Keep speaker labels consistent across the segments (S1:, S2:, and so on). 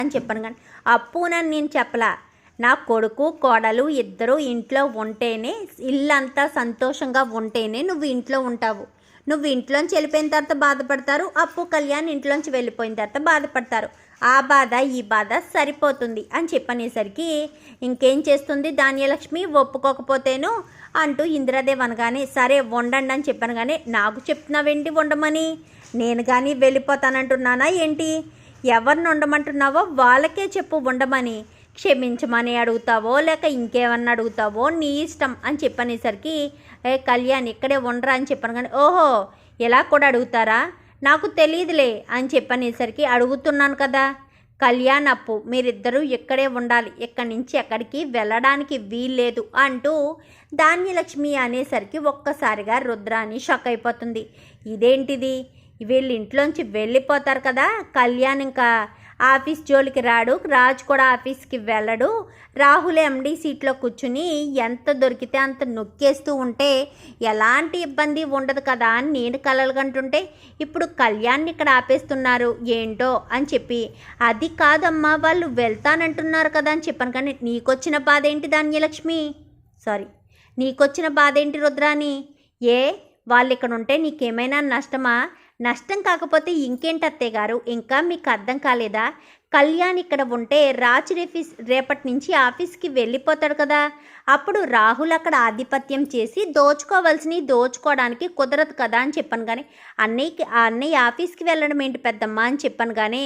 S1: అని చెప్పాను. కానీ అప్పునని నేను చెప్పలా. నా కొడుకు కోడలు ఇద్దరు ఇంట్లో ఉంటేనే, ఇల్లంతా సంతోషంగా ఉంటేనే నువ్వు ఇంట్లో ఉంటావు. నువ్వు ఇంట్లోంచి వెళ్ళిపోయిన తర్వాత బాధపడతారు, అప్పు కళ్యాణ్ ఇంట్లోంచి వెళ్ళిపోయిన తర్వాత బాధపడతారు. ఆ బాధ ఈ బాధ సరిపోతుంది అని చెప్పనేసరికి ఇంకేం చేస్తుంది ధాన్యలక్ష్మి, ఒప్పుకోకపోతేను అంటూ ఇందిరాదేవి అనగానే సరే వండండి అని చెప్పాను. కానీ నాకు చెప్తున్నావేంటి వండమని? నేను కానీ వెళ్ళిపోతానంటున్నానా ఏంటి? ఎవరిని వండమంటున్నావో వాళ్ళకే చెప్పు వండమని. క్షమించమని అడుగుతావో లేక ఇంకేమన్నా అడుగుతావో నీ ఇష్టం అని చెప్పనేసరికి కళ్యాణ్ ఇక్కడే ఉండరా అని చెప్పాను. కానీ ఓహో ఎలా కూడా అడుగుతారా, నాకు తెలియదులే అని చెప్పనేసరికి అడుగుతున్నాను కదా కళ్యాణ్, అప్పు మీరిద్దరూ ఇక్కడే ఉండాలి, ఇక్కడి నుంచి ఎక్కడికి వెళ్ళడానికి వీల్లేదు అంటూ ధాన్యలక్ష్మి అనేసరికి ఒక్కసారిగా రుద్రాని షాక్ అయిపోతుంది. ఇదేంటిది, వీళ్ళు ఇంట్లోంచి వెళ్ళిపోతారు కదా, కళ్యాణ్ ఇంకా ఆఫీస్ జోలికి రాడు, రాజు కూడా ఆఫీస్కి వెళ్ళడు, రాహుల్ ఎండి సీట్లో కూర్చుని ఎంత దొరికితే అంత నొక్కేస్తూ ఉంటే ఎలాంటి ఇబ్బంది ఉండదు కదా అని నేను కలలు కంటుంటే ఇప్పుడు కళ్యాణ్ ఇక్కడ ఆపేస్తున్నారు ఏంటో అని చెప్పి, అది కాదమ్మా వాళ్ళు వెళ్తానంటున్నారు కదా అని చెప్పాను. కానీ నీకొచ్చిన బాధ ఏంటి ధాన్యలక్ష్మి, నీకొచ్చిన బాధ ఏంటి రుద్రాని? వాళ్ళు ఇక్కడ ఉంటే నీకేమైనా నష్టమా? నష్టం కాకపోతే ఇంకేంటి అత్తయ్య గారు, ఇంకా మీకు అర్థం కాలేదా? కళ్యాణ్ ఇక్కడ ఉంటే రాజు రేపటి నుంచి ఆఫీస్కి వెళ్ళిపోతాడు కదా, అప్పుడు రాహుల్ అక్కడ ఆధిపత్యం చేసి దోచుకోవడానికి కుదరదు కదా అని చెప్పాను. కానీ అన్నయ్య ఆఫీస్కి వెళ్ళడం ఏంటి పెద్దమ్మ అని చెప్పాను. కానీ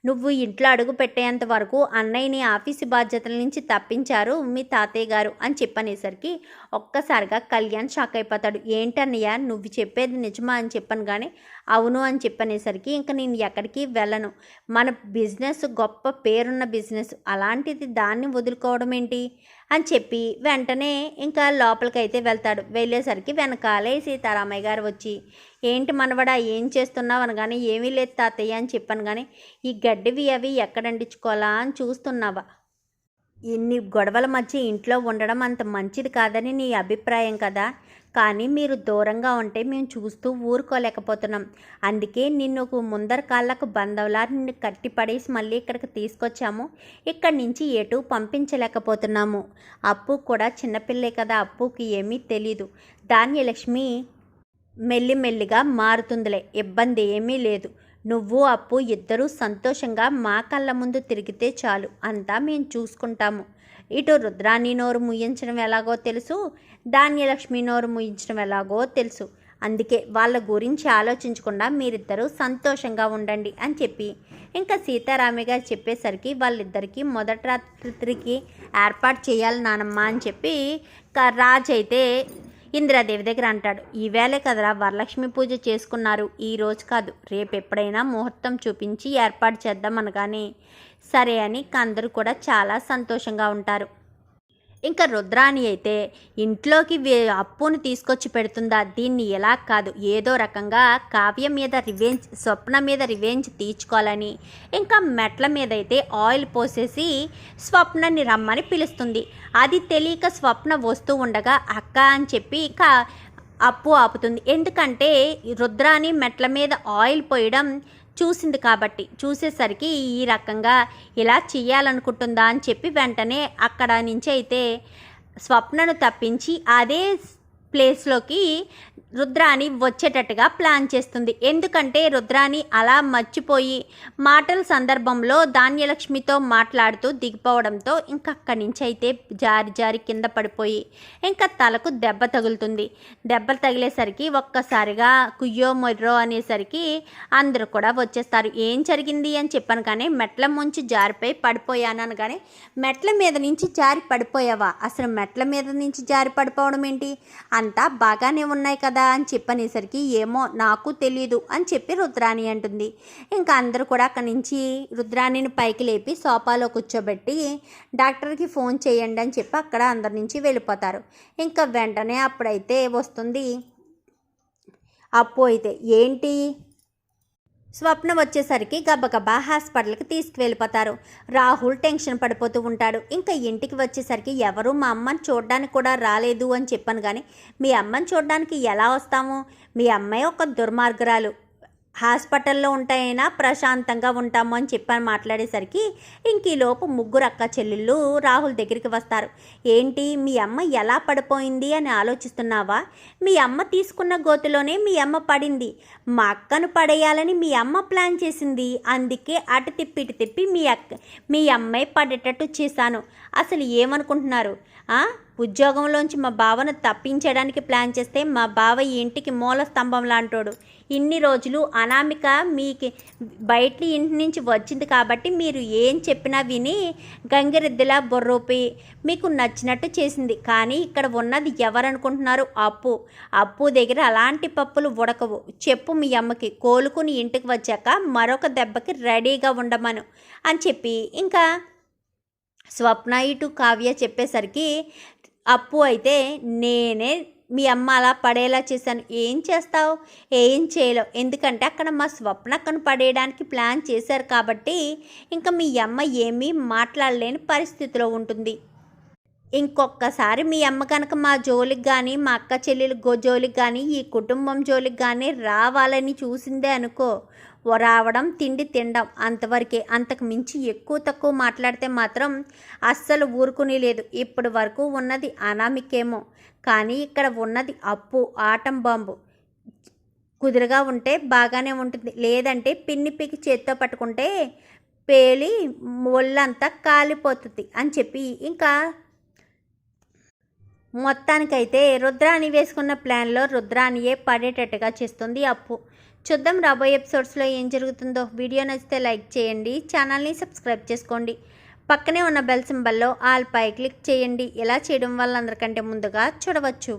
S1: నువ్వు ఇంట్లో అడుగు పెట్టేంత వరకు అన్నయ్యని ఆఫీసు బాధ్యతల నుంచి తప్పించారు మీ తాతయ్య గారు అని చెప్పనేసరికి ఒక్కసారిగా కళ్యాణ్ షాక్ అయిపోతాడు. ఏంటన్నయ్య నువ్వు చెప్పేది నిజమా అని చెప్పాను. కానీ అవును అని చెప్పనేసరికి ఇంకా నేను ఎక్కడికి వెళ్ళను, మన బిజినెస్ గొప్ప పేరున్న బిజినెస్, అలాంటిది దాన్ని వదులుకోవడం ఏంటి అని చెప్పి వెంటనే ఇంకా లోపలికైతే వెళ్తాడు. వెళ్ళేసరికి వెనకాలే సీతారామయ్య గారు వచ్చి ఏంటి మనవడా ఏం చేస్తున్నావు అనగానే ఏమీ లేదు తాతయ్య అని చెప్పాను. కానీ ఈ గడ్డివి అవి ఎక్కడండించుకోవాలా అని చూస్తున్నావా? ఇన్ని గొడవల మధ్య ఇంట్లో ఉండడం అంత మంచిది కాదని నీ అభిప్రాయం కదా, కానీ మీరు దూరంగా ఉంటే మేము చూస్తూ ఊరుకోలేకపోతున్నాం. అందుకే నిన్ను ముందర కాళ్ళకు బంధంలా నిన్ను కట్టిపడేసి మళ్ళీ ఇక్కడికి తీసుకొచ్చాము. ఇక్కడి నుంచి ఎటు పంపించలేకపోతున్నాము. అప్పు కూడా చిన్నపిల్లే కదా, అప్పుకి ఏమీ తెలీదు. ధాన్యలక్ష్మి మెల్లిమెల్లిగా మారుతుందిలే, ఇబ్బంది ఏమీ లేదు. నువ్వు అప్పు ఇద్దరూ సంతోషంగా మా కళ్ళ ముందు తిరిగితే చాలు, అంతా మేము చూసుకుంటాము. ఇటు రుద్రాని నోరు ముయించడం ఎలాగో తెలుసు, ధాన్యలక్ష్మి నోరు ముయించడం ఎలాగో తెలుసు. అందుకే వాళ్ళ గురించి ఆలోచించకుండా మీరిద్దరూ సంతోషంగా ఉండండి అని చెప్పి ఇంకా సీతారామయ్య గారు చెప్పేసరికి వాళ్ళిద్దరికీ మొదటి రాత్రికి ఏర్పాటు చేయాలి నానమ్మ అని చెప్పి రాజు అయితే ఇందిరాదేవి దగ్గర అంటాడు. ఈవేళే కదరా వరలక్ష్మి పూజ చేసుకున్నారు, ఈరోజు కాదు రేపు ఎప్పుడైనా ముహూర్తం చూపించి ఏర్పాటు చేద్దాం అనగానే సరే అని అందరూ కూడా చాలా సంతోషంగా ఉంటారు. ఇంకా రుద్రాని అయితే ఇంట్లోకి అప్పుని తీసుకొచ్చి పెడుతుందా, దీన్ని ఎలా కాదు ఏదో రకంగా కావ్య మీద రివెంజ్, స్వప్న మీద రివెంజ్ తీర్చుకోవాలని ఇంకా మెట్ల మీద అయితే ఆయిల్ పోసేసి స్వప్నని రమ్మని పిలుస్తుంది. అది తెలియక స్వప్న వస్తూ ఉండగా అక్క అని చెప్పి ఇక అప్పు ఆపుతుంది. ఎందుకంటే రుద్రాని మెట్ల మీద ఆయిల్ పోయడం చూసింది కాబట్టి, చూసేసరికి ఈ రకంగా ఇలా చేయాలనుకుంటుందా అని చెప్పి వెంటనే అక్కడ నుంచి అయితే స్వప్నను తప్పించి అదే ప్లేస్లోకి రుద్రాని వచ్చేటట్టుగా ప్లాన్ చేస్తుంది. ఎందుకంటే రుద్రాని అలా మర్చిపోయి మాటల సందర్భంలో ధాన్యలక్ష్మితో మాట్లాడుతూ దిగిపోవడంతో ఇంకా అక్కడి నుంచి అయితే జారి కింద పడిపోయి ఇంకా తలకు దెబ్బ తగులుతుంది. దెబ్బ తగిలేసరికి ఒక్కసారిగా కుయ్యో మొర్రో అనేసరికి అందరూ కూడా వచ్చేస్తారు. ఏం జరిగింది అని చెప్పాను. కానీ మెట్ల ముంచి జారిపోయి పడిపోయాను కానీ మెట్ల మీద నుంచి జారి పడిపోయావా? అసలు మెట్ల మీద నుంచి జారి పడిపోవడం ఏంటి? అంతా బాగానే ఉన్నాయి కదా అని చెప్పనేసరికి ఏమో నాకు తెలీదు అని చెప్పి రుద్రాని అంటుంది. ఇంకా అందరూ కూడా అక్కడి నుంచి రుద్రాణిని పైకి లేపి సోఫాలో కూర్చోబెట్టి డాక్టర్కి ఫోన్ చేయండి అని చెప్పి అక్కడ అందరి నుంచి వెళ్ళిపోతారు. ఇంకా వెంటనే అప్పుడైతే వస్తుంది అప్పు అయితే ఏంటి స్వప్న వచ్చేసరికి గబగబా హాస్పిటల్కి తీసుకువెళ్ళిపోతారు. రాహుల్ టెన్షన్ పడిపోతూ ఉంటాడు. ఇంకా ఇంటికి వచ్చేసరికి ఎవరు మా అమ్మని చూడడానికి కూడా రాలేదు అని చెప్పాను. కానీ మీ అమ్మని చూడడానికి ఎలా వస్తాము? మీ అమ్మాయి ఒక దుర్మార్గురాలు, హాస్పిటల్లో ఉంటాయినా ప్రశాంతంగా ఉంటాము అని చెప్పని మాట్లాడేసరికి ఇంక ఈలోపు ముగ్గురు అక్క చెల్లెళ్ళు రాహుల్ దగ్గరికి వస్తారు. ఏంటి మీ అమ్మ ఎలా పడిపోయింది అని ఆలోచిస్తున్నావా? మీ అమ్మ తీసుకున్న గోతులోనే మీ అమ్మ పడింది. మా అక్కను పడేయాలని మీ అమ్మ ప్లాన్ చేసింది. అందుకే అటు తిప్పి ఇటు తిప్పి మీ అమ్మాయి పడేటట్టు చేశాను. అసలు ఏమనుకుంటున్నారు? ఉద్యోగంలోంచి మా బావను తప్పించడానికి ప్లాన్ చేస్తే మా బావ ఈ ఇంటికి మూల స్తంభం లాంటోడు. ఇన్ని రోజులు అనామిక మీకు బయట ఇంటి నుంచి వచ్చింది కాబట్టి మీరు ఏం చెప్పినా విని గంగిరెద్దులా బొర్రూపి మీకు నచ్చినట్టు చేసింది. కానీ ఇక్కడ ఉన్నది ఎవరనుకుంటున్నారు? అప్పు దగ్గర అలాంటి పప్పులు ఉడకవు. చెప్పు మీ అమ్మకి కోలుకుని ఇంటికి వచ్చాక మరొక దెబ్బకి రెడీగా ఉండమను అని చెప్పి ఇంకా స్వప్న ఇటు కావ్య చెప్పేసరికి అప్పు అయితే నేనే మీ అమ్మ అలా పడేలా చేశాను. ఏం చేస్తావు? ఏం చేయలేవు. ఎందుకంటే అక్కడ మా స్వప్నక్కను పడేయడానికి ప్లాన్ చేశారు కాబట్టి ఇంకా మీ అమ్మ ఏమీ మాట్లాడలేని పరిస్థితిలో ఉంటుంది. ఇంకొకసారి మీ అమ్మ కనుక మా జోలికి కానీ మా అక్క చెల్లెలు జోలికి కానీ ఈ కుటుంబం జోలికి కానీ రావాలని చూసిందే అనుకో, రావడం తిండి తినడం అంతవరకే. అంతకు మించి ఎక్కువ తక్కువ మాట్లాడితే మాత్రం అస్సలు ఊరుకుని లేదు. ఇప్పటి వరకు ఉన్నది అనామికేమో, కానీ ఇక్కడ ఉన్నది అప్పు ఆటం బాంబు. కుదురుగా ఉంటే బాగానే ఉంటుంది, లేదంటే పిన్ని పికి చేత్తో పట్టుకుంటే పేలి ఒళ్ళంతా కాలిపోతుంది అని చెప్పి ఇంకా మొత్తానికైతే రుద్రాణి వేసుకున్న ప్లాన్లో రుద్రాణియే పడేటట్టుగా చేస్తుంది అప్పు. చూద్దాం రాబోయే ఎపిసోడ్స్లో ఏం జరుగుతుందో. వీడియో నచ్చితే లైక్ చేయండి, ఛానల్ని సబ్స్క్రైబ్ చేసుకోండి, పక్కనే ఉన్న బెల్ సింబల్లో ఆల్ పై క్లిక్ చేయండి. ఇలా చేయడం వల్ల అందరికంటే ముందుగా చూడవచ్చు.